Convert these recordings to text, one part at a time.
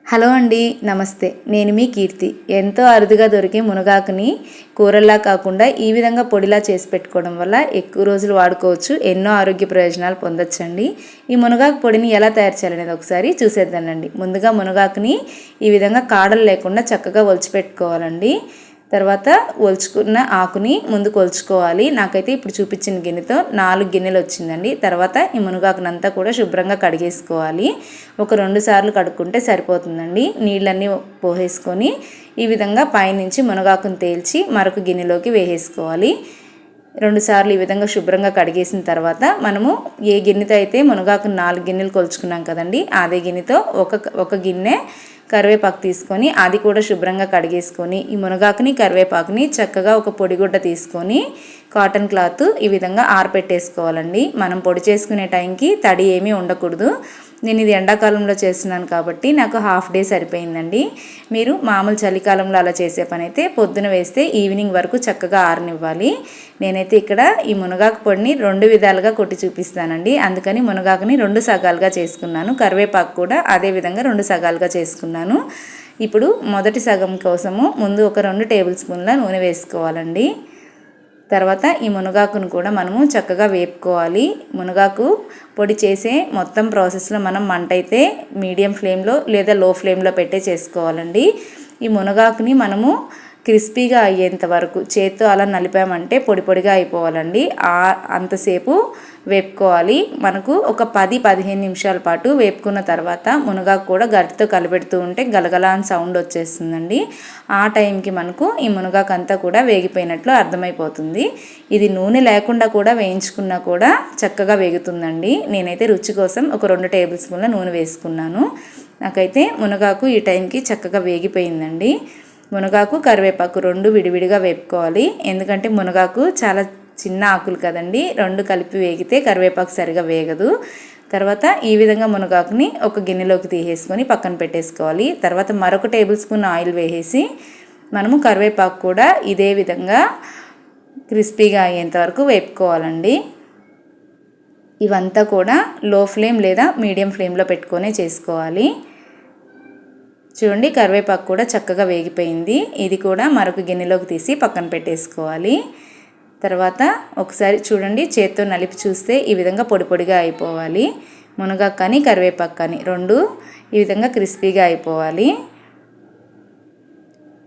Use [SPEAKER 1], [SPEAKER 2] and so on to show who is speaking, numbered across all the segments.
[SPEAKER 1] Hello అండి, నమస్తే. నేను మీ కీర్తి. ఎంతో అరుదుగా దొరికే మునగాకుని కూరల్లా కాకుండా ఈ విధంగా పొడిలా చేసి పెట్టుకోవడం వల్ల ఎక్కువ రోజులు వాడుకోవచ్చు, ఎన్నో ఆరోగ్య ప్రయోజనాలు పొందొచ్చండి. ఈ మునగాకు పొడిని ఎలా తయారు చేయాలనేది ఒకసారి చూసేద్దానండి. ముందుగా మునగాకుని ఈ విధంగా కాడలు లేకుండా చక్కగా ఒలిచిపెట్టుకోవాలండి. తర్వాత ఒలుచుకున్న ఆకుని ముందు కొలుచుకోవాలి. నాకైతే ఇప్పుడు చూపించిన గిన్నెతో 4 గిన్నెలు వచ్చిందండి. తర్వాత ఈ మునగాకునంతా కూడా శుభ్రంగా కడిగేసుకోవాలి. ఒక 2 సార్లు కడుక్కుంటే సరిపోతుందండి. నీళ్ళన్నీ పోసేసుకొని ఈ విధంగా పైనుంచి మునగాకును తేల్చి మరొక గిన్నెలోకి వేసేసుకోవాలి. 2 సార్లు ఈ విధంగా శుభ్రంగా కడిగేసిన తర్వాత మనము ఏ గిన్నెతో అయితే మునగాకు 4 గిన్నెలు కొలుచుకున్నాం కదండి, అదే గిన్నెతో ఒక గిన్నె కరివేపాకు తీసుకొని అది కూడా శుభ్రంగా కడిగేసుకొని ఈ మునగాకుని కరివేపాకుని చక్కగా ఒక పొడిగుడ్డ తీసుకొని కాటన్ క్లాత్ ఈ విధంగా ఆరపెట్టేసుకోవాలండి. మనం పొడి చేసుకునే టైంకి తడి ఏమీ ఉండకూడదు. నేను ఇది ఎండాకాలంలో చేస్తున్నాను కాబట్టి నాకు హాఫ్ డే సరిపోయిందండి. మీరు మామూలు చలికాలంలో అలా చేసే పని అయితే పొద్దున వేస్తే ఈవినింగ్ వరకు చక్కగా ఆరనివ్వాలి. నేనైతే ఇక్కడ ఈ మునగాకు పొడిని 2 విధాలుగా కొట్టి చూపిస్తానండి. అందుకని మునగాకుని 2 సగాలుగా చేసుకున్నాను. కరివేపాకు కూడా అదే విధంగా 2 సగాలుగా చేసుకున్నాను. ఇప్పుడు మొదటి సగం కోసము ముందు ఒక 2 టేబుల్ స్పూన్ల నూనె వేసుకోవాలండి. తర్వాత ఈ మునగాకును కూడా మనము చక్కగా వేపుకోవాలి. మునగాకు పొడి చేసే మొత్తం ప్రాసెస్లో మనం మంట అయితే మీడియం ఫ్లేమ్లో లేదా లో ఫ్లేమ్లో పెట్టే చేసుకోవాలండి. ఈ మునగాకుని మనము క్రిస్పీగా అయ్యేంత వరకు చేత్తో అలా నలిపామంటే పొడి పొడిగా అయిపోవాలండి. అంతసేపు వేపుకోవాలి. మనకు ఒక 10-15 నిమిషాల పాటు వేపుకున్న తర్వాత మునగాకు కూడా గరిటెతో కలిపెడుతూ ఉంటే గలగలా అని సౌండ్ వచ్చేస్తుందండి. ఆ టైంకి మనకు ఈ మునగాకు అంతా కూడా వేగిపోయినట్లు అర్థమైపోతుంది. ఇది నూనె లేకుండా కూడా వేయించుకున్నా కూడా చక్కగా వేగుతుందండి. నేనైతే రుచి కోసం ఒక 2 టేబుల్ స్పూన్ల నూనె వేసుకున్నాను. నాకైతే మునగాకు ఈ టైంకి చక్కగా వేగిపోయిందండి. మునగాకు కరివేపాకు 2 విడివిడిగా వేపుకోవాలి. ఎందుకంటే మునగాకు చాలా చిన్న ఆకులు కదండి, 2 కలిపి వేగితే కరివేపాకు సరిగా వేగదు. తర్వాత ఈ విధంగా మునగాకుని ఒక గిన్నెలోకి తీసేసుకొని పక్కన పెట్టేసుకోవాలి. తర్వాత మరొక టేబుల్ స్పూన్ ఆయిల్ వేసేసి మనము కరివేపాకు కూడా ఇదే విధంగా క్రిస్పీగా అయ్యేంత వరకు వేపుకోవాలండి. ఇవంతా కూడా లో ఫ్లేమ్ లేదా మీడియం ఫ్లేమ్లో పెట్టుకొనే చేసుకోవాలి. చూడండి, కరివేపాకు కూడా చక్కగా వేగిపోయింది. ఇది కూడా మరొక గిన్నెలోకి తీసి పక్కన పెట్టేసుకోవాలి. తర్వాత ఒకసారి చూడండి, చేత్తో నలిపి చూస్తే ఈ విధంగా పొడి పొడిగా అయిపోవాలి. మునగాకు కానీ కరివేపాకు కానీ 2 ఈ విధంగా క్రిస్పీగా అయిపోవాలి.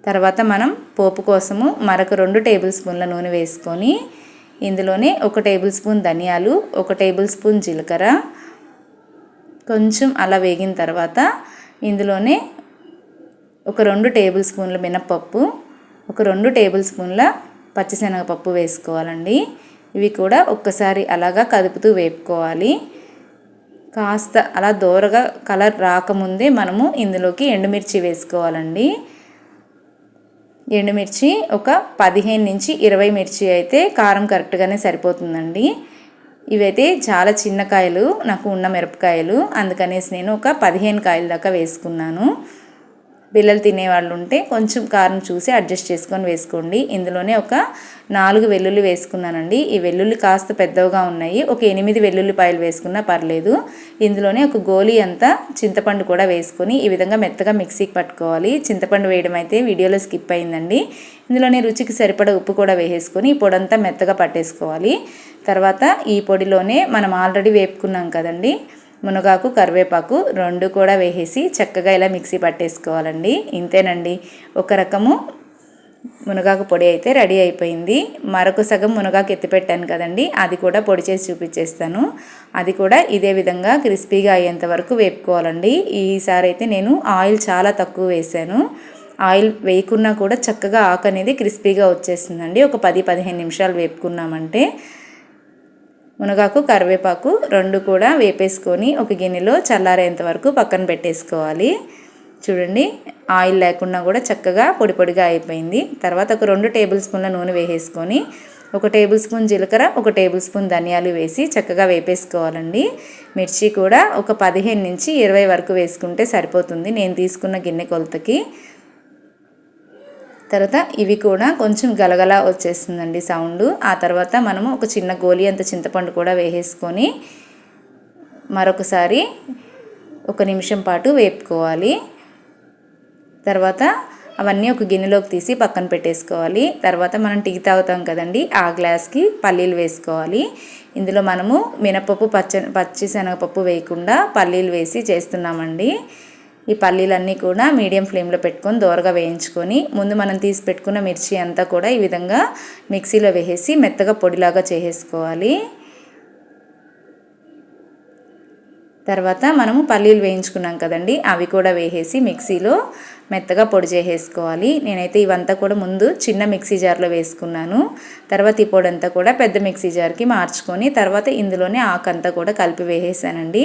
[SPEAKER 1] తర్వాత మనం పోపు కోసము మరొక 2 టేబుల్ స్పూన్ల నూనె వేసుకొని ఇందులోనే 1 టేబుల్ స్పూన్ ధనియాలు, 1 టేబుల్ స్పూన్ జీలకర్ర కొంచెం అలా వేగిన తర్వాత ఇందులోనే ఒక 2 టేబుల్ స్పూన్ల మినపప్పు, ఒక 2 టేబుల్ స్పూన్ల పచ్చిశనగపప్పు వేసుకోవాలండి. ఇవి కూడా ఒక్కసారి అలాగా కదుపుతూ వేపుకోవాలి. కాస్త అలా దోరగా కలర్ రాకముందే మనము ఇందులోకి ఎండుమిర్చి వేసుకోవాలండి. ఎండుమిర్చి ఒక 15-20 మిర్చి అయితే కారం కరెక్ట్గానే సరిపోతుందండి. ఇవైతే చాలా చిన్న కాయలు నాకు ఉన్న మిరపకాయలు, అందుకనేసి నేను ఒక 15 కాయల దాకా వేసుకున్నాను. పిల్లలు తినేవాళ్ళు ఉంటే కొంచెం కారం చూసి అడ్జస్ట్ చేసుకొని వేసుకోండి. ఇందులోనే ఒక 4 వెల్లుల్లి వేసుకున్నానండి. ఈ వెల్లుల్లి కాస్త పెద్దవిగా ఉన్నాయి. ఒక 8 వెల్లుల్లిపాయలు వేసుకున్నా పర్లేదు. ఇందులోనే ఒక గోలీ అంతా చింతపండు కూడా వేసుకొని ఈ విధంగా మెత్తగా మిక్సీకి పట్టుకోవాలి. చింతపండు వేయడం అయితే వీడియోలో స్కిప్ అయిందండి. ఇందులోనే రుచికి సరిపడా ఉప్పు కూడా వేసేసుకొని ఈ పొడంతా మెత్తగా పట్టేసుకోవాలి. తర్వాత ఈ పొడిలోనే మనం ఆల్రెడీ వేపుకున్నాం కదండి, మునగాకు కరివేపాకు 2 కూడా వేసేసి చక్కగా ఇలా మిక్సీ పట్టేసుకోవాలండి. ఇంతేనండి, ఒక రకము మునగాకు పొడి అయితే రెడీ అయిపోయింది. మరొక సగం మునగాకు ఎత్తిపెట్టాను కదండి, అది కూడా పొడి చేసి చూపించేస్తాను. అది కూడా ఇదే విధంగా క్రిస్పీగా అయ్యేంత వరకు వేపుకోవాలండి. ఈసారి అయితే నేను ఆయిల్ చాలా తక్కువ వేసాను. ఆయిల్ వేయకున్నా కూడా చక్కగా ఆకు అనేది క్రిస్పీగా వచ్చేస్తుందండి. ఒక 10-15 నిమిషాలు వేపుకున్నామంటే మునగాకు కరివేపాకు 2 కూడా వేపేసుకొని ఒక గిన్నెలో చల్లారేంత వరకు పక్కన పెట్టేసుకోవాలి. చూడండి, ఆయిల్ లేకుండా కూడా చక్కగా పొడి పొడిగా అయిపోయింది. తర్వాత ఒక 2 టేబుల్ స్పూన్ల నూనె వేసేసుకొని 1 టేబుల్ స్పూన్ జీలకర్ర, 1 టేబుల్ స్పూన్ ధనియాలు వేసి చక్కగా వేపేసుకోవాలండి. మిర్చి కూడా ఒక 15-20 వరకు వేసుకుంటే సరిపోతుంది నేను తీసుకున్న గిన్నె కొలతకి. తర్వాత ఇవి కూడా కొంచెం గలగల వచ్చేస్తుందండి సౌండ్. ఆ తర్వాత మనము ఒక చిన్న గోలి అంత చింతపండు కూడా వేసేసుకొని మరొకసారి 1 నిమిషం పాటు వేపుకోవాలి. తర్వాత అవన్నీ ఒక గిన్నెలోకి తీసి పక్కన పెట్టేసుకోవాలి. తర్వాత మనం టీ తాగుతాం కదండి, ఆ గ్లాస్కి పల్లీలు వేసుకోవాలి. ఇందులో మనము మినపప్పు పచ్చి శనగపప్పు వేయకుండా పల్లీలు వేసి చేస్తున్నామండి. ఈ పల్లీలన్నీ కూడా మీడియం ఫ్లేమ్లో పెట్టుకొని దోరగా వేయించుకొని ముందు మనం తీసి పెట్టుకున్న మిర్చి అంతా కూడా ఈ విధంగా మిక్సీలో వేసేసి మెత్తగా పొడిలాగా చేసేసుకోవాలి. తర్వాత మనము పల్లీలు వేయించుకున్నాం కదండి, అవి కూడా వేసేసి మిక్సీలో మెత్తగా పొడి చేసేసుకోవాలి. నేనైతే ఇవంతా కూడా ముందు చిన్న మిక్సీ జార్లో వేసుకున్నాను. తర్వాత ఈ పొడి అంతా కూడా పెద్ద మిక్సీ జార్కి మార్చుకొని తర్వాత ఇందులోనే ఆకంతా కూడా కలిపి వేసేసానండి.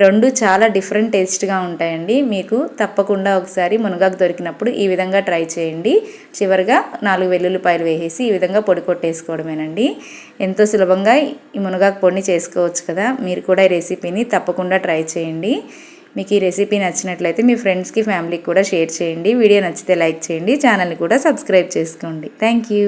[SPEAKER 1] రెండు చాలా డిఫరెంట్ టేస్ట్గా ఉంటాయండి. మీకు తప్పకుండా ఒకసారి మునగాకు దొరికినప్పుడు ఈ విధంగా ట్రై చేయండి. చివరిగా 4 వెల్లుల్లిపాయలు వేసేసి ఈ విధంగా పొడి కొట్టేసుకోవడమేనండి. ఎంతో సులభంగా ఈ మునగాకు పొడిని చేసుకోవచ్చు కదా. మీరు కూడా ఈ రెసిపీని తప్పకుండా ట్రై చేయండి. మీకు ఈ రెసిపీ నచ్చినట్లయితే మీ ఫ్రెండ్స్కి ఫ్యామిలీకి కూడా షేర్ చేయండి. వీడియో నచ్చితే లైక్ చేయండి. ఛానల్ని కూడా సబ్స్క్రైబ్ చేసుకోండి. Thank you.